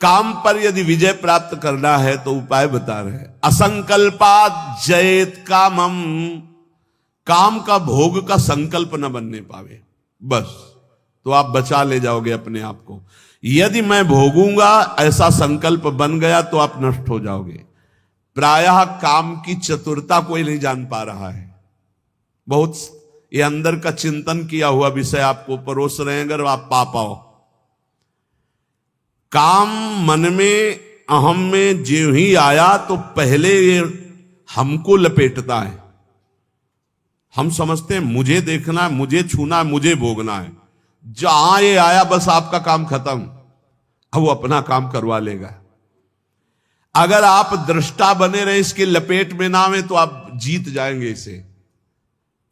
काम पर यदि विजय प्राप्त करना है तो उपाय बता रहे हैं। असंकल्पात जयेत कामम, काम का भोग का संकल्प न बनने पावे, बस तो आप बचा ले जाओगे अपने आप को। यदि मैं भोगूंगा ऐसा संकल्प बन गया तो आप नष्ट हो जाओगे। प्रायः काम की चतुरता कोई नहीं जान पा रहा है। बहुत ये अंदर का चिंतन किया हुआ विषय आपको परोस रहे हैं, अगर आप पा पाओ। काम मन में अहम में जो ही आया तो पहले ये हमको लपेटता है। हम समझते हैं मुझे देखना है, मुझे छूना है, मुझे भोगना है। जहां ये आया बस आपका काम खत्म, अब वो अपना काम करवा लेगा। अगर आप दृष्टा बने रहे, इसके लपेट में ना आवे तो आप जीत जाएंगे इसे।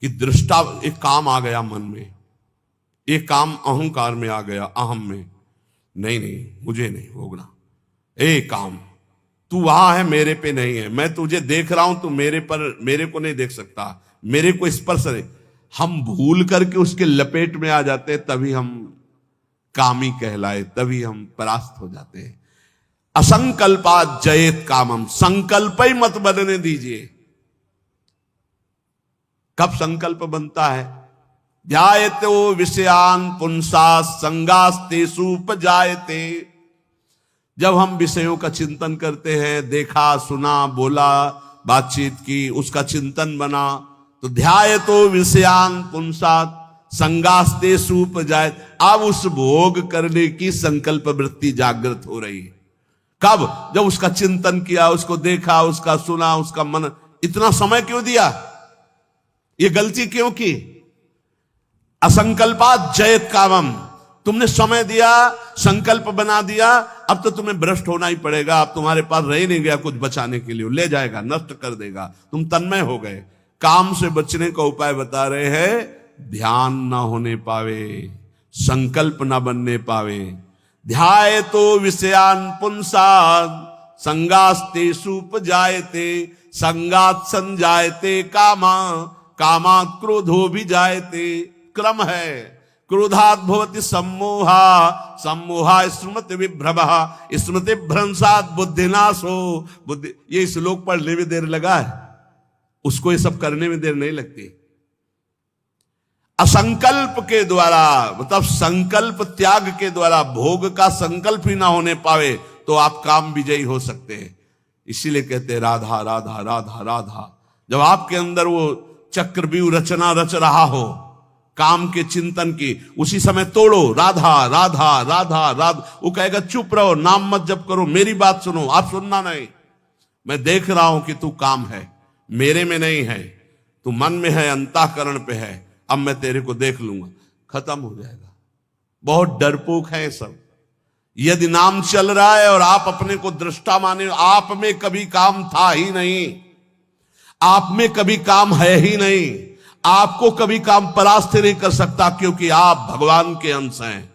कि दृष्टा, एक काम आ गया मन में, एक काम अहंकार में आ गया, अहम में, नहीं नहीं मुझे नहीं भोगना। ए काम, तू वहां है, मेरे पे नहीं है। मैं तुझे देख रहा हूं, तू मेरे को नहीं देख सकता, मेरे को स्पर्श नहीं। हम भूल करके उसके लपेट में आ जाते हैं, तभी हम कामी कहलाए, तभी हम परास्त हो जाते हैं। असंकल्पात जयेत कामम, संकल्प ही मत बनने दीजिए। कब संकल्प बनता है? ध्यायतो विषयान पुंसा संगास्तेषु उपजायते। जब हम विषयों का चिंतन करते हैं, देखा सुना बोला बातचीत की, उसका चिंतन बना, तो ध्यायतो विषयान पुंसा संगास्तेषु उपजायते। अब उस भोग करने की संकल्प वृत्ति जागृत हो रही है। कब? जब उसका चिंतन किया, उसको देखा, उसका सुना, उसका मन। इतना समय क्यों दिया? ये गलती क्यों की? असंकल्पात जयेत कामम, तुमने समय दिया, संकल्प बना दिया, अब तो तुम्हें भ्रष्ट होना ही पड़ेगा। अब तुम्हारे पास रह नहीं गया कुछ बचाने के लिए, ले जाएगा, नष्ट कर देगा, तुम तन्मय हो गए। काम से बचने का उपाय बता रहे हैं। ध्यान ना होने पावे, संकल्प ना बनने पावे। ध्यायतो विषयान पुंसा संगास्तेषु उपजायते, संगात संजायते कामा, कामात् क्रोधो भी जायते। क्रम है। क्रोधात् भवति सम्मोहा, सम्मोहा स्मृति विभ्रमः, स्मृति भ्रंशात् बुद्धिनाशो। बुद्धि, ये श्लोक पढ़ने में देर लगा है, उसको ये सब करने में देर नहीं लगती। असंकल्प के द्वारा, मतलब संकल्प त्याग के द्वारा, भोग का संकल्प ही ना होने पावे तो आप काम विजयी हो सकते हैं। इसीलिए कहते हैं राधा राधा राधा राधा। जब आपके अंदर वो चक्रव्यूह रचना रच रहा हो काम के चिंतन की, उसी समय तोड़ो राधा राधा राधा राधा। वो कहेगा चुप रहो, नाम मत जप करो, मेरी बात सुनो। आप सुनना नहीं। मैं देख रहा हूं कि तू काम है, मेरे में नहीं है, तू मन में है, अंतःकरण पे है। अब मैं तेरे को देख लूंगा, खत्म हो जाएगा। बहुत डरपोक है सब। यदि नाम चल रहा है और आप अपने को दृष्टा माने, आप में कभी काम था ही नहीं, आप में कभी काम है ही नहीं, आपको कभी काम परास्त नहीं कर सकता, क्योंकि आप भगवान के अंश हैं।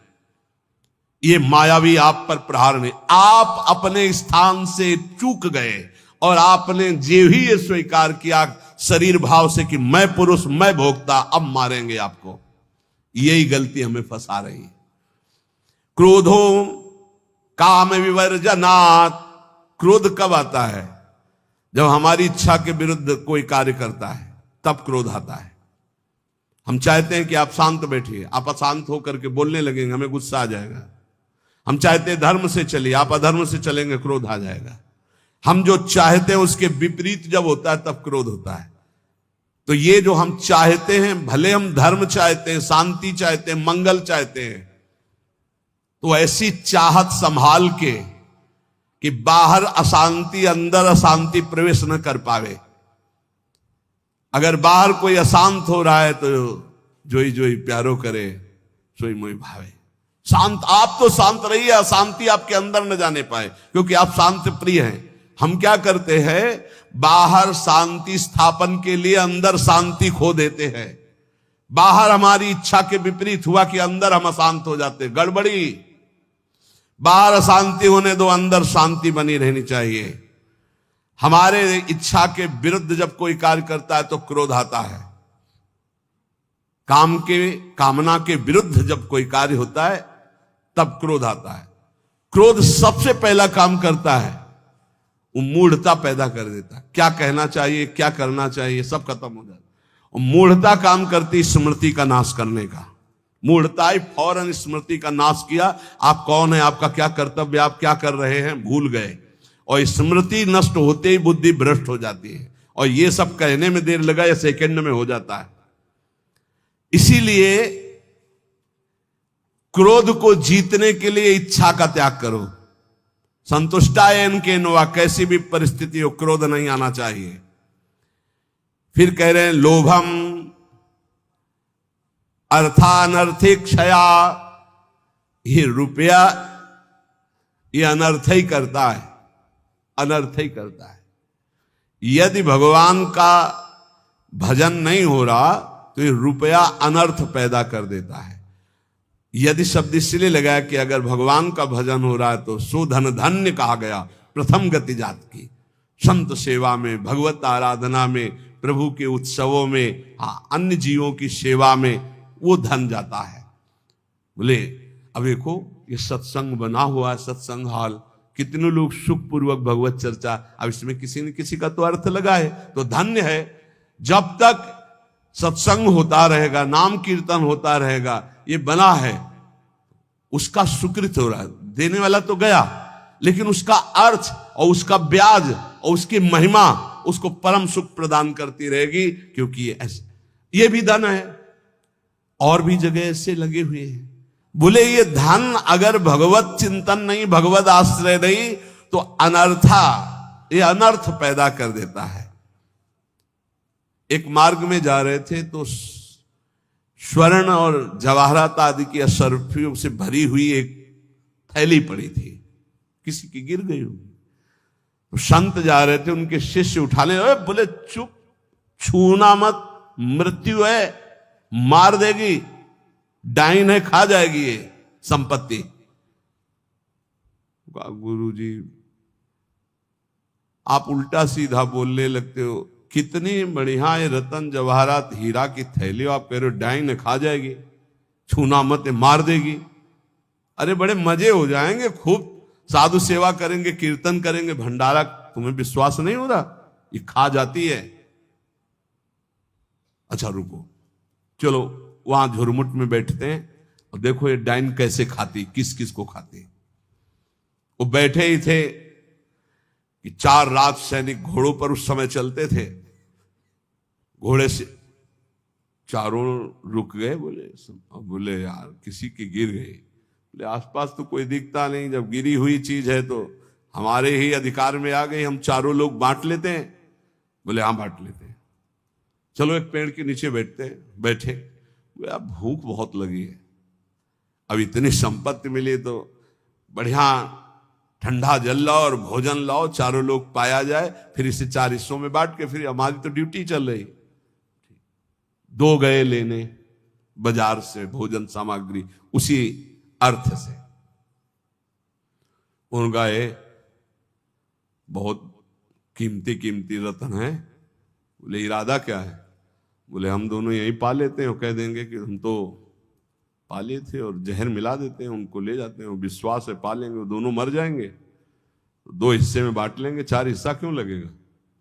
ये मायावी आप पर प्रहार नहीं। आप अपने स्थान से चूक गए और आपने जो ही ये स्वीकार किया शरीर भाव से कि मैं पुरुष, मैं भोक्ता, अब मारेंगे आपको। यही गलती हमें फंसा रही है। क्रोधो काम विवर्जनात्। क्रोध कब आता है? जब हमारी इच्छा के विरुद्ध कोई कार्य करता है, तब क्रोध आता है। हम चाहते हैं कि आप शांत बैठिए, आप अशांत होकर के बोलने लगेंगे, हमें गुस्सा आ जाएगा। हम चाहते हैं धर्म से चलिए, आप अधर्म से चलेंगे, क्रोध आ जाएगा। हम जो चाहते हैं उसके विपरीत जब होता है तब क्रोध होता है। तो ये जो हम चाहते हैं, भले हम धर्म चाहते हैं, शांति चाहते हैं, मंगल चाहते हैं, तो ऐसी चाहत संभाल के कि बाहर अशांति, अंदर अशांति प्रवेश न कर पावे। अगर बाहर कोई अशांत हो रहा है तो जोई जोई प्यारो करे, सोई मोई भावे। शांत, आप तो शांत रहिए, अशांति आपके अंदर न जाने पाए, क्योंकि आप शांति प्रिय हैं। हम क्या करते हैं? बाहर शांति स्थापन के लिए अंदर शांति खो देते हैं। बाहर हमारी इच्छा के विपरीत हुआ कि अंदर हम अशांत हो जाते, गड़बड़ी। बाहर अशांति होने दो, अंदर शांति बनी रहनी चाहिए। हमारे इच्छा के विरुद्ध जब कोई कार्य करता है तो क्रोध आता है। कामना के विरुद्ध जब कोई कार्य होता है तब क्रोध आता है। क्रोध सबसे पहला काम करता है, वो मूढ़ता पैदा कर देता है। क्या कहना चाहिए, क्या करना चाहिए, सब खत्म हो जाता है। और मूढ़ता काम करती स्मृति का नाश करने का। मूढ़ता ही फौरन स्मृति का नाश किया। आप कौन है, आपका क्या कर्तव्य, आप क्या कर रहे हैं, भूल गए। और स्मृति नष्ट होते ही बुद्धि भ्रष्ट हो जाती है। और ये सब कहने में देर लगा या सेकंड में हो जाता है। इसीलिए क्रोध को जीतने के लिए इच्छा का त्याग करो। संतुष्टायन के नवा, कैसी भी परिस्थिति हो क्रोध नहीं आना चाहिए। फिर कह रहे हैं लोभम अर्थानर्थिक क्षया, ये रुपया ये अनर्थ ही करता है, अनर्थ ही करता है। यदि भगवान का भजन नहीं हो रहा तो ये रुपया अनर्थ पैदा कर देता है। यदि शब्द इसलिए लगाया कि अगर भगवान का भजन हो रहा है तो सुधन धन्य कहा गया, प्रथम गति जात की। संत सेवा में, भगवत आराधना में, प्रभु के उत्सवों में, अन्य जीवों की सेवा में वो धन जाता है। बोले अब देखो ये सत्संग बना हुआ है, सत्संग हॉल, कितने लोग सुखपूर्वक भगवत चर्चा, अब इसमें किसी न किसी का तो अर्थ लगा है, तो धन्य है। जब तक सत्संग होता रहेगा, नाम कीर्तन होता रहेगा, ये बना है, उसका सुकृत हो रहा है। देने वाला तो गया, लेकिन उसका अर्थ और उसका ब्याज और उसकी महिमा उसको परम सुख प्रदान करती रहेगी, क्योंकि ये भी धन है। और भी जगह ऐसे लगे हुए हैं। बोले ये धन अगर भगवत चिंतन नहीं, भगवत आश्रय नहीं, तो अनर्था, ये अनर्थ पैदा कर देता है। एक मार्ग में जा रहे थे तो स्वर्ण और जवाहरात आदि की असरफियों से भरी हुई एक थैली पड़ी थी, किसी की गिर गई होगी। तो संत जा रहे थे, उनके शिष्य उठाने, बोले चुप, छूना मत, मृत्यु है, मार देगी, डाइन है, खा जाएगी ये संपत्ति। गुरु जी आप उल्टा सीधा बोलने लगते हो, कितनी बढ़िया ये रतन जवाहरात हीरा की थैली, आप कह रहे हो डाइन खा जाएगी, छूना मत, मार देगी। अरे बड़े मजे हो जाएंगे, खूब साधु सेवा करेंगे, कीर्तन करेंगे, भंडारा, तुम्हें विश्वास नहीं हो रहा, ये खा जाती है। अच्छा रुको, चलो वहां झुरमुट में बैठते हैं और देखो ये डाइन कैसे खाती, किस किस को खाती। वो बैठे ही थे कि 4 राज सैनिक घोड़ों पर उस समय चलते थे। घोड़े से चारों रुक गए, बोले यार किसी की गिर गई। बोले आसपास तो कोई दिखता नहीं, जब गिरी हुई चीज है तो हमारे ही अधिकार में आ गई, हम चारों लोग बांट लेते हैं। बोले हाँ बांट लेते हैं, चलो एक पेड़ के नीचे बैठे। अब भूख बहुत लगी है, अब इतनी संपत्ति मिली तो बढ़िया ठंडा जल लाओ और भोजन लाओ, चारों लोग पाया जाए, फिर इसे 4 हिस्सों में बांट के, फिर हमारी तो ड्यूटी चल रही। 2 गए लेने बाजार से भोजन सामग्री, उसी अर्थ से। उन गए, बहुत कीमती कीमती रत्न है। बोले इरादा क्या है? बोले हम दोनों यहीं पा लेते हैं, और कह देंगे कि हम तो पाले थे और जहर मिला देते हैं, उनको ले जाते हैं, विश्वास है पालेंगे, वो दोनों मर जाएंगे, तो 2 हिस्से में बांट लेंगे, 4 हिस्सा क्यों लगेगा?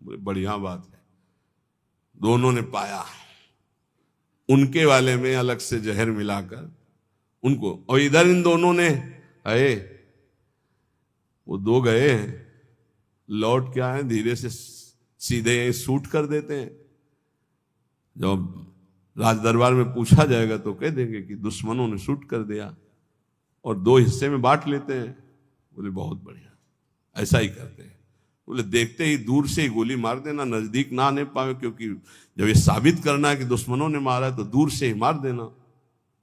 बोले बढ़िया बात है। दोनों ने पाया, उनके वाले में अलग से जहर मिलाकर उनको, और इधर इन दोनों ने आए, वो 2 गए हैं, लौट क्या है, धीरे से सीधे यहीं शूट कर देते हैं। जब राज दरबार में पूछा जाएगा तो कह देंगे कि दुश्मनों ने शूट कर दिया, और 2 हिस्से में बांट लेते हैं। बोले बहुत बढ़िया, ऐसा ही करते हैं। बोले देखते ही दूर से ही गोली मार देना, नजदीक ना आने पावे, क्योंकि जब ये साबित करना है कि दुश्मनों ने मारा है तो दूर से ही मार देना।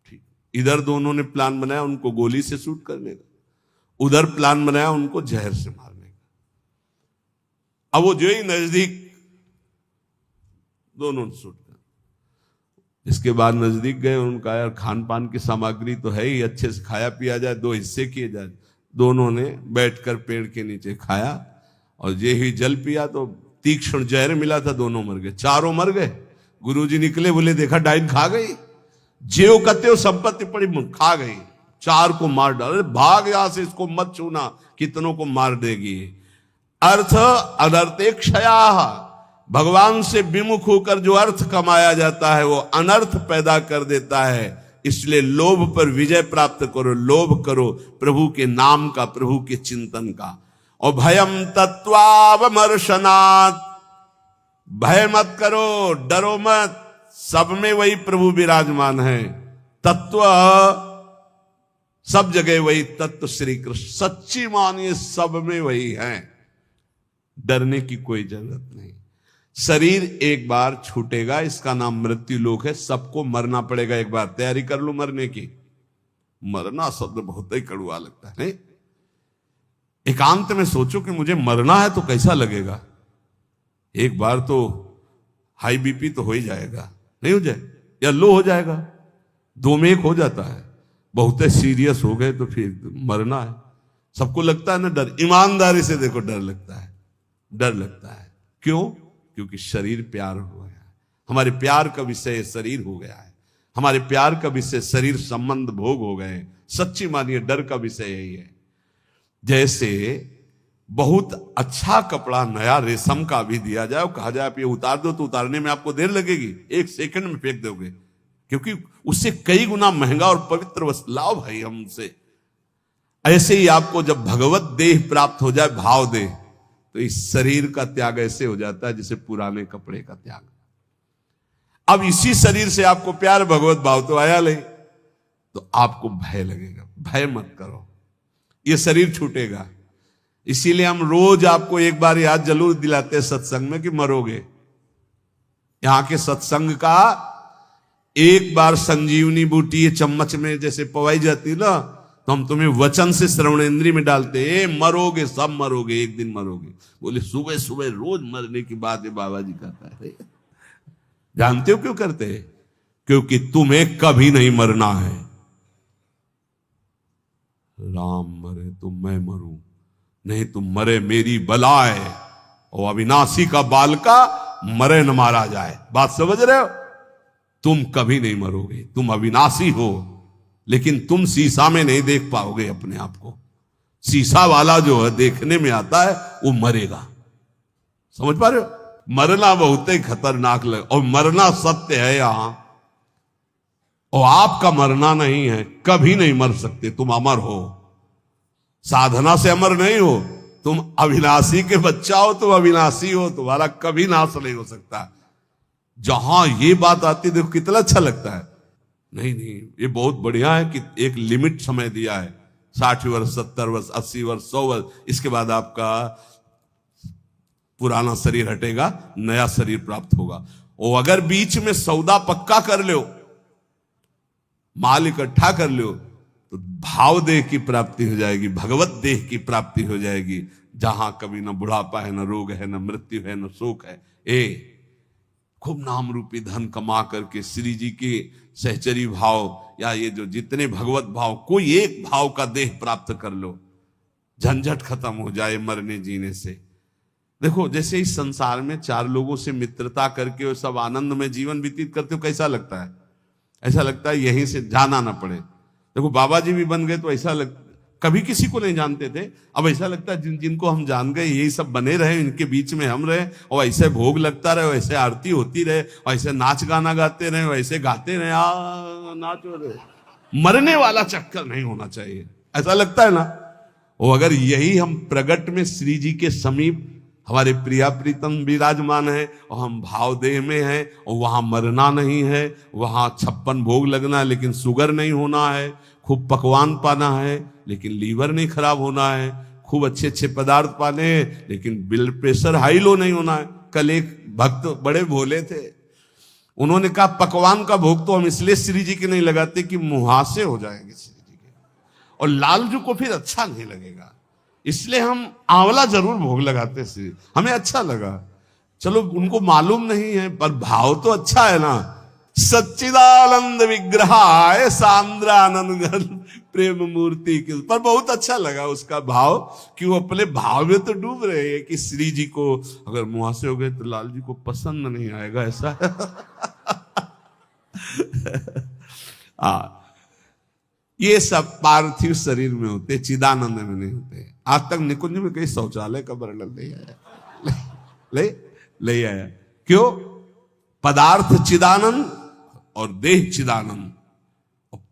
ठीक, इधर दोनों ने प्लान बनाया उनको गोली से शूट करने का, उधर प्लान बनाया उनको जहर से मारने का। अब वो जो ही नजदीक, दोनों ने शूट कर। इसके बाद नजदीक गए, उनका यार खान पान की सामग्री तो है ही, अच्छे से खाया पिया जाए, 2 हिस्से किए जाए। दोनों ने बैठकर पेड़ के नीचे खाया, और जे ही जल पिया तो तीक्ष्ण जहर मिला था, दोनों मर गए, चारों मर गए। गुरुजी निकले, बोले देखा डाइन खा गई, जेव कत्यो संपत्ति पड़ी खा गई, 4 को मार डाल, भाग यहां से, इसको मत छूना, कितनों को मार देगी। अर्थ अनर्थे क्षया, भगवान से विमुख होकर जो अर्थ कमाया जाता है वो अनर्थ पैदा कर देता है। इसलिए लोभ पर विजय प्राप्त करो, लोभ करो प्रभु के नाम का, प्रभु के चिंतन का। और भयम तत्वावमर्शनात्, भय मत करो, डरो मत, सब में वही प्रभु विराजमान है। तत्व सब जगह वही तत्व श्री कृष्ण, सच्ची मानिए सब में वही है, डरने की कोई जरूरत नहीं। शरीर एक बार छूटेगा, इसका नाम मृत्यु लोक है, सबको मरना पड़ेगा एक बार, तैयारी कर लो मरने की। मरना शब्द बहुत ही कड़वा लगता है नहीं? एकांत में सोचो कि मुझे मरना है तो कैसा लगेगा। एक बार तो हाई बीपी तो हो ही जाएगा, नहीं हो जाए, या लो हो जाएगा, 2 में 1 हो जाता है। बहुत सीरियस हो गए तो फिर मरना है। सबको लगता है ना डर, ईमानदारी से देखो डर लगता है, डर लगता है। क्यों? क्योंकि शरीर प्यार हो गया है, हमारे प्यार का विषय शरीर हो गया है, हमारे प्यार का विषय शरीर संबंध भोग हो गए। सच्ची मानिए डर का विषय यही है। जैसे बहुत अच्छा कपड़ा नया रेशम का भी दिया जाए और कहा जाए आप ये उतार दो, तो उतारने में आपको देर लगेगी, 1 सेकंड में फेंक दोगे, क्योंकि उससे कई गुना महंगा और पवित्र वस्त्र लाओ भाई हमसे। ऐसे ही आपको जब भगवत देह प्राप्त हो जाए, भाव देह, तो इस शरीर का त्याग ऐसे हो जाता है जैसे पुराने कपड़े का त्याग। अब इसी शरीर से आपको प्यार भगवत भाव तो आया नहीं, तो आपको भय लगेगा। भय मत करो, ये शरीर छूटेगा। इसीलिए हम रोज आपको एक बार याद जरूर दिलाते हैं सत्संग में कि मरोगे। यहां के सत्संग का एक बार संजीवनी बूटी चम्मच में जैसे पवाई जाती ना, तो हम तुम्हें वचन से श्रवणेंद्री में डालते, मरोगे, सब मरोगे, एक दिन मरोगे। बोले सुबह सुबह रोज मरने की बात है बाबा जी कहता है। जानते हो क्यों करते हैं? क्योंकि तुम्हें कभी नहीं मरना है। राम मरे तो मैं मरूं, नहीं तुम मरे मेरी बलाए, और अविनाशी का बालका मरे न मारा जाए। बात समझ रहे हो? तुम कभी नहीं मरोगे, तुम अविनाशी हो, लेकिन तुम शीशा में नहीं देख पाओगे अपने आप को। शीशा वाला जो है देखने में आता है वो मरेगा। समझ पा रहे हो? मरना बहुत ही खतरनाक लगे, और मरना सत्य है यहां, और आपका मरना नहीं है, कभी नहीं मर सकते, तुम अमर हो। साधना से अमर नहीं हो, तुम अविनाशी के बच्चा हो, तुम अविनाशी हो, तुम्हारा कभी नाश नहीं हो सकता। जहां ये बात आती देखो कितना अच्छा लगता है। नहीं नहीं, ये बहुत बढ़िया है कि एक लिमिट समय दिया है, 60 वर्ष, 70 वर्ष, 80 वर्ष, 100 वर्ष, इसके बाद आपका पुराना शरीर हटेगा, नया शरीर प्राप्त होगा। और अगर बीच में सौदा पक्का कर लो, माल इकट्ठा कर लो, तो भाव देह की प्राप्ति हो जाएगी, भगवत देह की प्राप्ति हो जाएगी, जहां कभी न बुढ़ापा है, न रोग है, न मृत्यु है, न शोक है। खूब नाम रूपी धन कमा करके श्री जी के सहचरी भाव या ये जो जितने भगवत भाव, कोई एक भाव का देह प्राप्त कर लो, झंझट खत्म हो जाए मरने जीने से। देखो जैसे इस संसार में 4 लोगों से मित्रता करके वो सब आनंद में जीवन व्यतीत करते हो, कैसा लगता है? ऐसा लगता है यहीं से जाना ना पड़े। देखो बाबा जी भी बन गए तो ऐसा कभी किसी को नहीं जानते थे, अब ऐसा लगता है जिनको हम जान गए यही सब बने रहे, इनके बीच में हम रहे, और ऐसे भोग लगता रहे, वैसे आरती होती रहे, और ऐसे नाच गाना गाते रहे, वैसे गाते रहे, नाचो रहे। मरने वाला चक्कर नहीं होना चाहिए, ऐसा लगता है ना। और अगर यही हम प्रगट में श्री जी के समीप हमारे प्रिया प्रीतम विराजमान है, और हम भाव देह में हैं, और वहां मरना नहीं है, वहां 56 भोग लगना है लेकिन शुगर नहीं होना है, खूब पकवान पाना है लेकिन लीवर नहीं खराब होना है, खूब अच्छे अच्छे पदार्थ पाने हैं लेकिन ब्लड प्रेशर हाई लो नहीं होना है। कल एक भक्त बड़े भोले थे, उन्होंने कहा पकवान का भोग तो हम इसलिए श्री जी के नहीं लगाते कि मुहासे हो जाएंगे श्री जी के, और लालजू को फिर अच्छा नहीं लगेगा, इसलिए हम आंवला जरूर भोग लगाते श्री, हमें अच्छा लगा। चलो उनको मालूम नहीं है पर भाव तो अच्छा है ना। सच्चिदानंद विग्रहाय सांद्रानंद प्रेम मूर्ति के, पर बहुत अच्छा लगा उसका भाव कि वो अपने भाव में तो डूब रहे हैं कि श्री जी को अगर मुहासे हो गए तो लाल जी को पसंद नहीं आएगा, ऐसा ये सब पार्थिव शरीर में होते, चिदानंद में नहीं होते। आज तक निकुंज में कहीं शौचालय का वर्णन नहीं आया, ले आया। क्यों? पदार्थ चिदानंद और देह चिदानंद।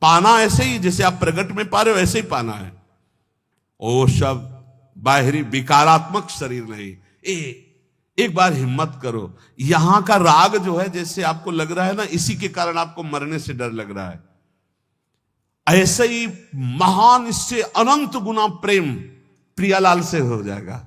पाना ऐसे ही जैसे आप प्रगट में पा रहे हो, ऐसे ही पाना है। ओ सब बाहरी विकारात्मक शरीर नहीं। एक बार हिम्मत करो। यहां का राग जो है, जैसे आपको लग रहा है ना, इसी के कारण आपको मरने से डर लग रहा है। ऐसे ही महान, इससे अनंत गुना प्रेम प्रियालाल से हो जाएगा,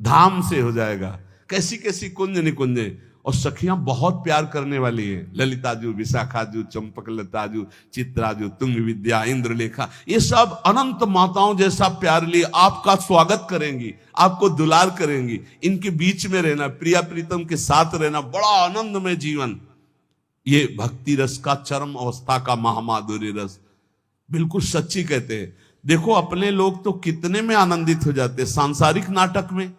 धाम से हो जाएगा। कैसी कैसी कुंज निकुंजे, और सखियां बहुत प्यार करने वाली है। ललिताजू, विशाखाजू, चंपकलताजू, चित्राजू, तुंग विद्या, इंद्रलेखा, ये सब अनंत माताओं जैसा प्यार लिए आपका स्वागत करेंगी, आपको दुलार करेंगी। इनके बीच में रहना, प्रिया प्रीतम के साथ रहना, बड़ा आनंदमय जीवन। ये भक्ति रस का चरम अवस्था का महामाधुर्य रस, बिल्कुल सच्ची कहते हैं। देखो अपने लोग तो कितने में आनंदित हो जाते हैं सांसारिक नाटक में।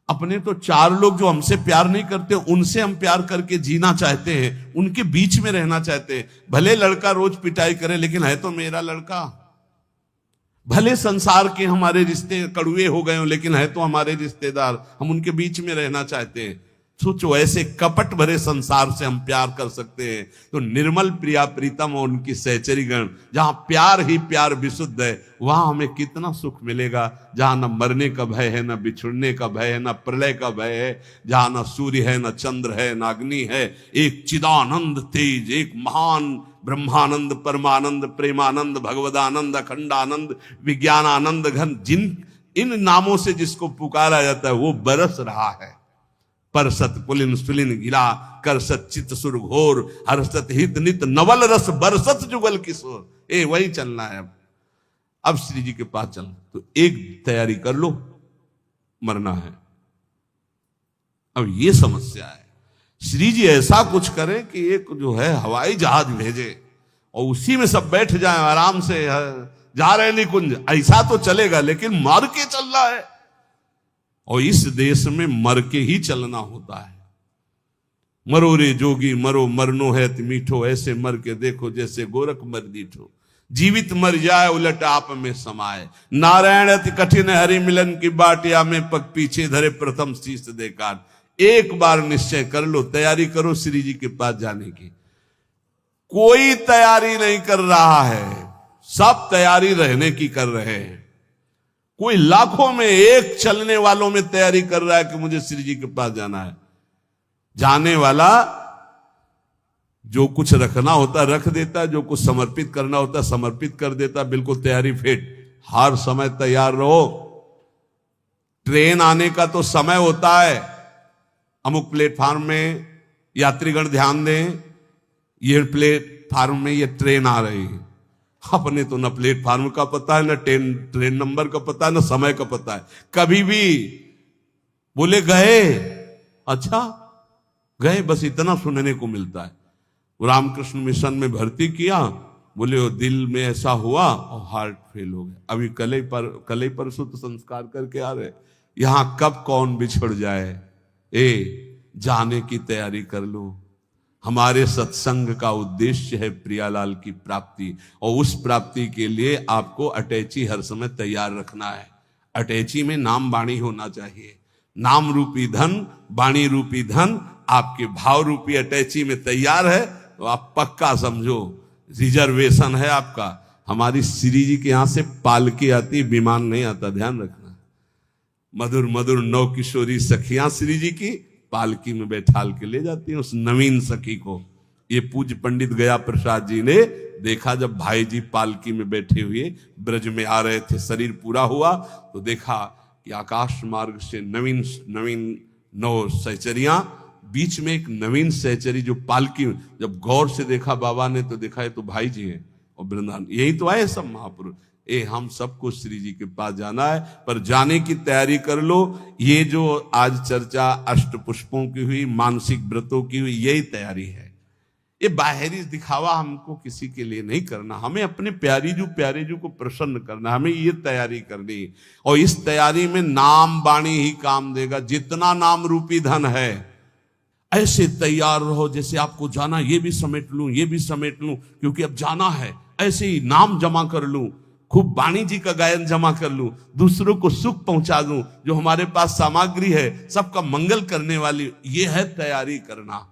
अपने तो चार लोग जो हमसे प्यार नहीं करते, उनसे हम प्यार करके जीना चाहते हैं, उनके बीच में रहना चाहते हैं। भले लड़का रोज पिटाई करे, लेकिन है तो मेरा लड़का। भले संसार के हमारे रिश्ते कड़ुए हो गए हो, लेकिन है तो हमारे रिश्तेदार, हम उनके बीच में रहना चाहते हैं। सोचो ऐसे कपट भरे संसार से हम प्यार कर सकते हैं, तो निर्मल प्रिया प्रीतम और उनकी सहचरी गण, जहां प्यार ही प्यार विशुद्ध है, वहां हमें कितना सुख मिलेगा। जहां न मरने का भय है, न बिछुड़ने का भय है, न प्रलय का भय है, जहां न सूर्य है, न चंद्र है, न अग्नि है। एक चिदानंद तेज, एक महान ब्रह्मानंद, परमानंद, प्रेमानंद, भगवदानंद, अखंडानंद, विज्ञानानंद घन, जिन इन नामों से जिसको पुकारा जाता है, वो बरस रहा है। परसत पुलिन सुलिन गिला, करसत चित सुर घोर, हर्षत हित नित नवल रस बरसत जुगल किशोर। वही चलना है। अब श्री जी के पास चल, तो एक तैयारी कर लो, मरना है। अब ये समस्या है। श्री जी ऐसा कुछ करें कि एक जो है हवाई जहाज भेजे और उसी में सब बैठ जाएं, आराम से जा रहे निकुंज। ऐसा तो चलेगा, लेकिन मर के चल रहा है, और इस देश में मर के ही चलना होता है। मरो रे जोगी मरो, मरनो है मीठो, ऐसे मर के देखो जैसे गोरख मर दीठो। जीवित मर जाए उलट आप में समाये, नारायण अति कठिन हरि मिलन की बाटिया में पग पीछे धरे प्रथम शीश देकार। एक बार निश्चय कर लो, तैयारी करो श्री जी के पास जाने की। कोई तैयारी नहीं कर रहा है, सब तैयारी रहने की कर रहे हैं। कोई लाखों में एक चलने वालों में तैयारी कर रहा है कि मुझे श्री जी के पास जाना है। जाने वाला जो कुछ रखना होता रख देता, जो कुछ समर्पित करना होता समर्पित कर देता। बिल्कुल तैयारी फिट, हर समय तैयार रहो। ट्रेन आने का तो समय होता है, अमुक प्लेटफार्म में यात्रीगण ध्यान दें, ये प्लेटफार्म में ये ट्रेन आ रही है। अपने तो न प्लेटफार्म का पता है, न ट्रेन नंबर का पता है, न समय का पता है। कभी भी बोले गए, अच्छा गए, बस इतना सुनने को मिलता है। रामकृष्ण मिशन में भर्ती किया, बोले वो दिल में ऐसा हुआ और हार्ट फेल हो गया। अभी कल ही परसों तो संस्कार करके आ रहे। यहां कब कौन बिछड़ जाए, जाने की तैयारी कर लो। हमारे सत्संग का उद्देश्य है प्रियालाल की प्राप्ति, और उस प्राप्ति के लिए आपको अटैची हर समय तैयार रखना है। अटैची में नाम वाणी होना चाहिए। नाम रूपी धन, वाणी रूपी धन आपके भाव रूपी अटैची में तैयार है, तो आप पक्का समझो रिजर्वेशन है आपका। हमारी श्री जी के यहां से पालकी आती, विमान नहीं आता, ध्यान रखना। मधुर मधुर नौ किशोरी सखियां श्री जी की पालकी में बैठाल के ले जाती हैं उस नवीन सखी को। ये पूज्य पंडित गया प्रसाद जी ने देखा, जब भाई जी पालकी में बैठे हुए ब्रज में आ रहे थे, शरीर पूरा हुआ, तो देखा कि आकाश मार्ग से नवीन नवीन 9 सहचरियां, बीच में एक नवीन सहचरी जो पालकी, जब गौर से देखा बाबा ने तो देखा ये तो भाई जी हैं और वृंदावन, यही तो आए सब महापुरुष। हम सबको श्री जी के पास जाना है, पर जाने की तैयारी कर लो। ये जो आज चर्चा अष्ट पुष्पों की हुई, मानसिक व्रतों की हुई, यही तैयारी है। ये बाहरी दिखावा हमको किसी के लिए नहीं करना, हमें अपने प्यारे जू को प्रसन्न करना, हमें ये तैयारी करनी। और इस तैयारी में नाम वाणी ही काम देगा। जितना नाम रूपी धन है, ऐसे तैयार रहो जैसे आपको जाना, ये भी समेट लूं, ये भी समेट लूं, क्योंकि अब जाना है। ऐसे ही नाम जमा कर लूं, खूब वाणी जी का गायन जमा कर लूं, दूसरों को सुख पहुंचा दूं, जो हमारे पास सामग्री है सबका मंगल करने वाली, ये है तैयारी करना।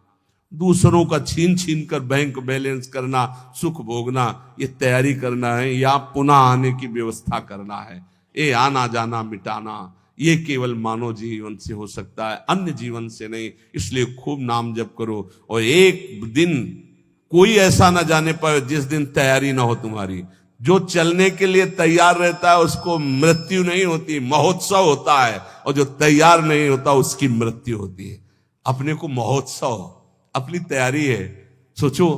दूसरों का छीन छीन कर बैंक बैलेंस करना, सुख भोगना, ये तैयारी करना है, या पुनः आने की व्यवस्था करना है। ये आना जाना मिटाना ये केवल मानव जीवन से हो सकता है, अन्य जीवन से नहीं। इसलिए खूब नाम जप करो, और एक दिन कोई ऐसा ना जाने पाए जिस दिन तैयारी ना हो तुम्हारी। जो चलने के लिए तैयार रहता है उसको मृत्यु नहीं होती, महोत्सव होता है, और जो तैयार नहीं होता उसकी मृत्यु होती है। अपने को महोत्सव, अपनी तैयारी है। सोचो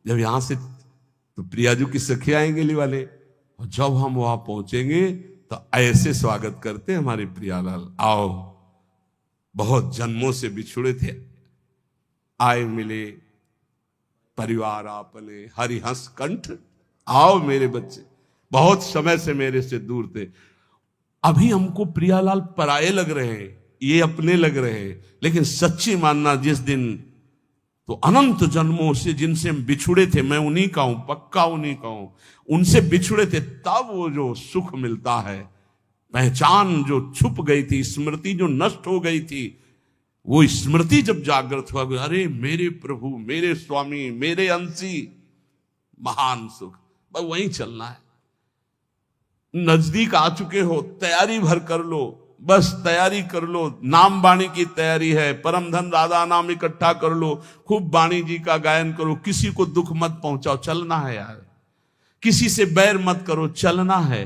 जब यहां से तो प्रियाजू की सखी आएंगे ली वाले, और जब हम वहां पहुंचेंगे तो ऐसे स्वागत करते हमारे प्रियालाल, आओ, बहुत जन्मों से बिछुड़े थे, आए मिले परिवार आपने, हरिहंस कंठ, आओ मेरे बच्चे, बहुत समय से मेरे से दूर थे। अभी हमको प्रियालाल पराये लग रहे हैं, ये अपने लग रहे हैं, लेकिन सच्ची मानना जिस दिन तो अनंत जन्मों से जिनसे हम बिछुड़े थे, मैं उन्हीं का हूं, पक्का उन्हीं का हूं, उनसे बिछुड़े थे, तब वो जो सुख मिलता है, पहचान जो छुप गई थी, स्मृति जो नष्ट हो गई थी, वो स्मृति जब जागृत हुआ, अरे मेरे प्रभु, मेरे स्वामी, मेरे अंशी, महान सुख, बस वहीं चलना है। नजदीक आ चुके हो, तैयारी भर कर लो, बस तैयारी कर लो। नाम वाणी की तैयारी है, परम धन राधा नाम इकट्ठा कर लो, खूब वाणी जी का गायन करो, किसी को दुख मत पहुंचाओ, चलना है यार। किसी से बैर मत करो, चलना है।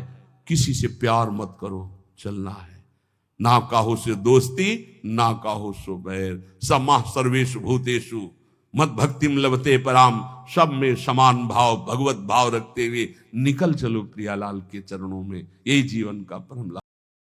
किसी से प्यार मत करो, चलना है। ना काहू से दोस्ती, ना काहू सो बैर, समाह सर्वेषु भूतेषु मत भक्तिम लभते पराम, सब में समान भाव, भगवत भाव रखते हुए निकल चलो प्रियालाल के चरणों में। यही जीवन का परम लाभ।